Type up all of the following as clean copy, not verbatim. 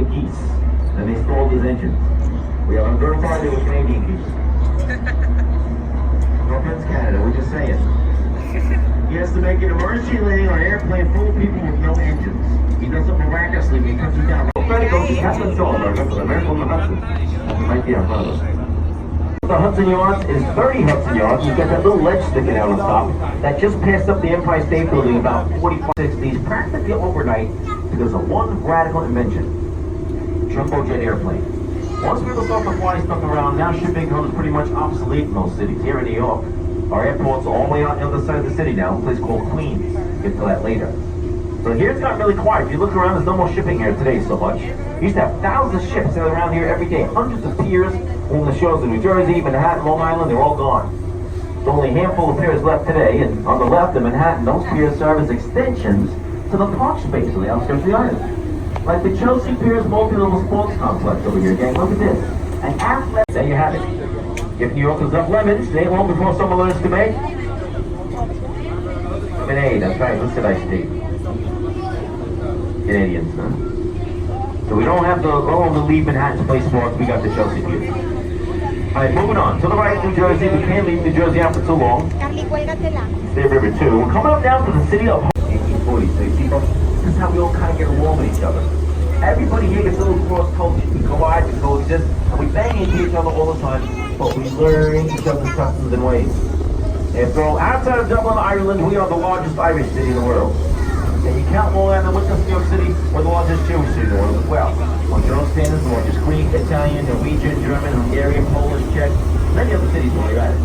of geese, and they stole his engines. We have unverified they were Canadian geese. No offense, Canada, we're just saying. He has to make an emergency landing on an airplane full of people with no engines. He does it miraculously when he comes down. Ready, go to Captain Sullivan, the American on the Hudson. That's right there in front of us. The Hudson Yards is 30 Hudson Yards. You've got that little ledge sticking out on top that just passed up the Empire State Building about 45-60s, practically overnight because of one radical invention: jumbo jet airplane. Once people start to fly stuff around, now shipping becomes pretty much obsolete in those cities. Here in New York, our airports are all the way out the other side of the city now, a place called Queens. We'll get to that later. So here it's gotten really quiet. If you look around, there's no more shipping here today so much. We used to have thousands of ships sailing around here every day, hundreds of piers. On the shores in New Jersey, Manhattan, Long Island, they're all gone. There's only a handful of piers left today, and on the left in Manhattan, those piers serve as extensions to the park space on the outskirts of the island. Like the Chelsea Piers multi-level sports complex over here, gang. Look at this. An athlete. There you have it. Give New Yorkers up lemons, it ain't long before summer learns to make lemonade. That's right. What's the iced tea? Canadians, huh? So we don't have the leave Manhattan play sports. We got the Chelsea Piers. Alright, moving on. To the right, New Jersey. We can't leave New Jersey out for too long. Stay River 2. We're coming up now to the city of 1840. So you see, this is how we all kind of get along with each other. Everybody here gets a little cross-culture. We collide, we coexist, and we bang into each other all the time. But we learn each other's customs and ways. After all, outside of Dublin, Ireland, we are the largest Irish city in the world. And you count Long Island with us, New York City, we're the largest Jewish city in the world as well. On your own standards, the largest Greek, Italian, Norwegian, German, Hungarian, Polish, Czech, many other cities while you're at it.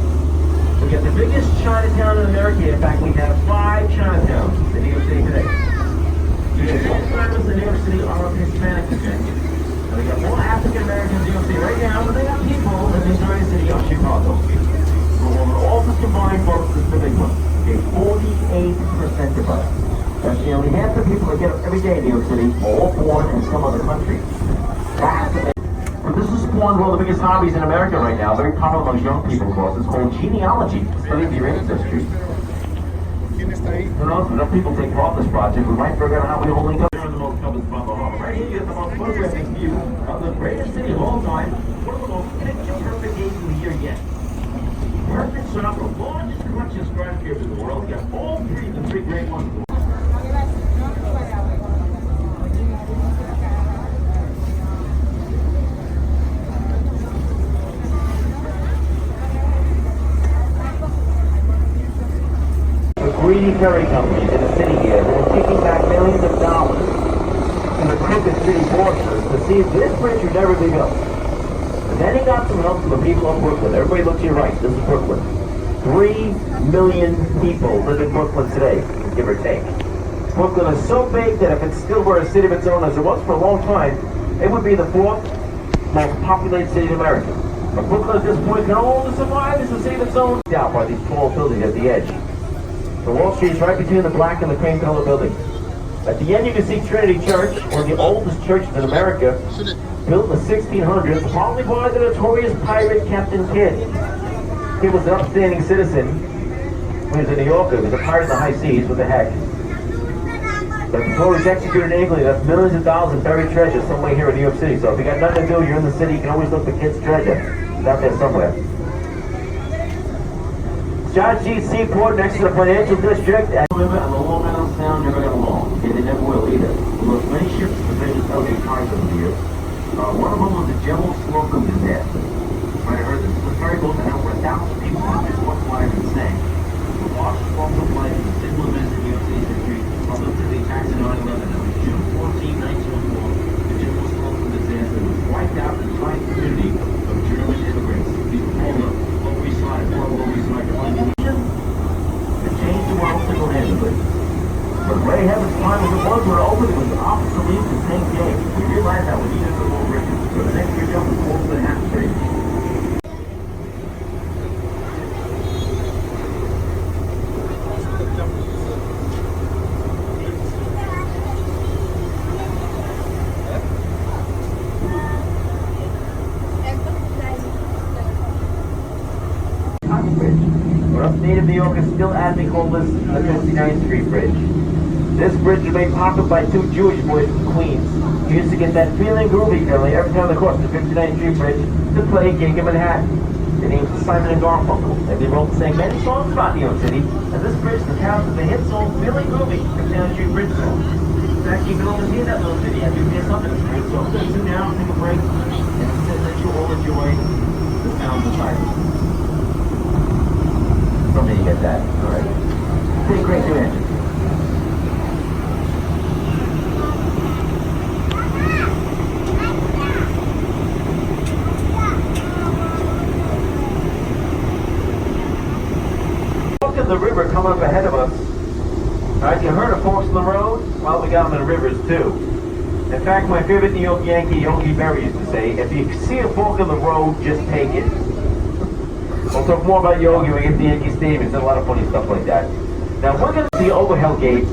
We got the biggest Chinatown in America. In fact, we have 5 Chinatowns in New York City today. We got more families in New York City are of Hispanic descent. And we got more African Americans in New York City right now than they got people in the entire city of Chicago. So when all this combined, folks, is the big one. Okay, 48% of us. That's nearly half the people that get up every day in New York City are all born in some other country. But this is spawned one of the biggest hobbies in America right now, very popular among young people, of course. It's called genealogy, studying your ancestry. Who knows, when enough people take part in this project, we might figure out how we all link up. Here in the most covered spot of the harbor. Right here, you get the most photographic view of the greatest city of all time, one of the most picture-perfect days of the year yet. Perfect shot, the largest collection of skyscrapers in the world. You got all 3 of the 3 great ones. Greedy ferry companies in the city here that are kicking back millions of dollars in the crooked city borders to see if this bridge would never be built. And then he got some help from the people of Brooklyn. Everybody look to your right. This is Brooklyn. 3 million people live in Brooklyn today, give or take. Brooklyn is so big that if it still were a city of its own, as it was for a long time, it would be the 4th most populated city in America. But Brooklyn at this point can only survive as a city of its own. Out by these tall buildings at the edge. The Wall Street's right between the black and the cream color building. At the end you can see Trinity Church, one of the oldest churches in America, built in the 1600s, probably by the notorious pirate Captain Kidd. He was an upstanding citizen when he was a New Yorker. He was a pirate in the high seas, what the heck. But before he was executed in England, he left millions of dollars in buried treasure somewhere here in New York City. So if you got nothing to do, you're in the city, you can always look for Kidd's treasure. It's out there somewhere. John G. Seaport next to the financial district and the Long Island Sound never got along. Okay, they never will either. We lost many ships to prevent LJ cars over the years. One of them was the General Slocum disaster. Might have heard this. The ferry boat that had over 1,000 people on it, one flight and sank. The lost Slocum flight is a single event in New York City history. Although to the attacks in 9/11, on June 14, 1904, the General Slocum disaster was wiped out the entire community of German immigrants. These were called the Lower East Side, Lower East Side. It changed the world single-handedly. But Ray Heaven's time as it was when it opened, it was obsolete the same day. We realized that we needed a little bridge. So the next bridge up was close to Manhattan Street. But us native New Yorkers still adamantly call this the 59th Street Bridge. This bridge was made popular by two Jewish boys from Queens who used to get that feeling groovy feeling every time they crossed the 59th Street Bridge to play a gig in Manhattan. Their names were Simon and Garfunkel, and they wrote and sang many songs about New York City, and this bridge counts as the hit song Feeling Groovy, 59th Street Bridge song. In fact, you can only see that little video after you dance up in the bridge, so I'm going to sit down, take a break, and let you all enjoy the sounds of silence. Someday you get that. All right. Pretty great to end. The river coming up ahead of us. Alright, you heard of forks in the road? Well, we got them in rivers too. In fact, my favorite New York Yankee, Yogi Berra, used to say, if you see a fork in the road, just take it. We'll talk more about Yogi when we get to Yankee Stadium. It's a lot of funny stuff like that. Now, we're going to see Overhead Gate.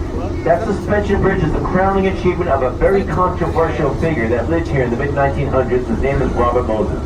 That suspension bridge is the crowning achievement of a very controversial figure that lived here in the mid-1900s. His name is Robert Moses.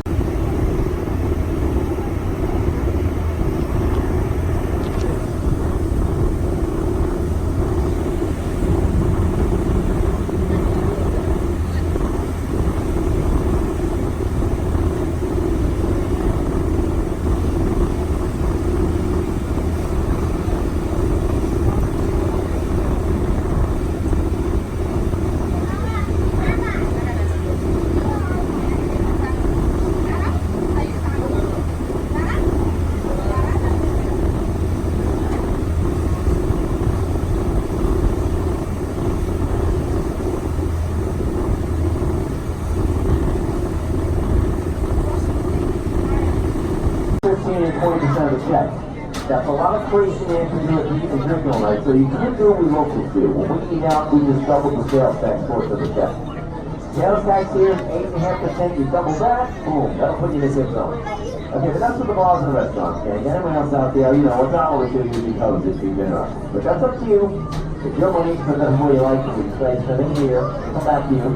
That's a lot of crazy man to do it and drink all night, so you can't do what we locals do. When we eat out, we just double the sales tax for the check. Sales tax here is 8.5%, you double that, boom, that'll put you in the tip zone. Okay, but that's what the bars and the restaurants can. Anyone else out there, you know, $1 or $2 usually covers it, so you've been around. But that's up to you. If your money spend that more you like, you can spend it here, come back to you.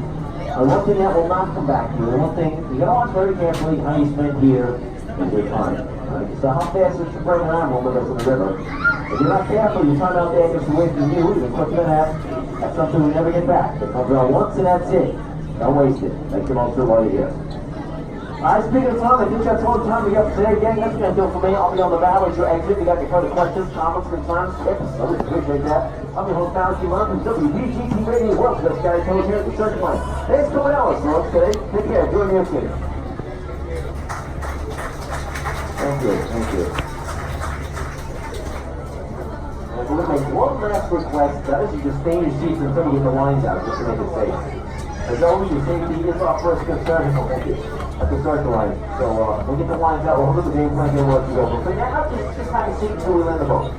And one thing that will not come back to you, and one thing, you gotta watch very carefully how you spend here and your time. Right? So how fast is to bring an animal with us in the river? If you're not careful, you find out there gets away from you, you're quicker than that. That's something we never get back. It comes around once and that's it. Don't waste it. Make the most of it while you're here. Alright, speaking of time, I think that's all the time we got for today, gang. That's going to do it for me. I'll be on the valley to exit. If you got any further questions, comments, concerns, tips, I really appreciate that. I'm your host, Alex T. from WBGT Radio World. This guy Tony here at the Circuit Line. Thanks for coming out, folks, today. Take care. Enjoy New York City. Thank you, thank you. And we're going to make one last request. That is you just stay in your seats until we get the lines out, just to make it safe. As always, your safety is our first concern. Thank you. At the circle line. So we'll get the lines out, we'll look at the game plan, and we'll let you go. But for now, just have a seat until we land the boat.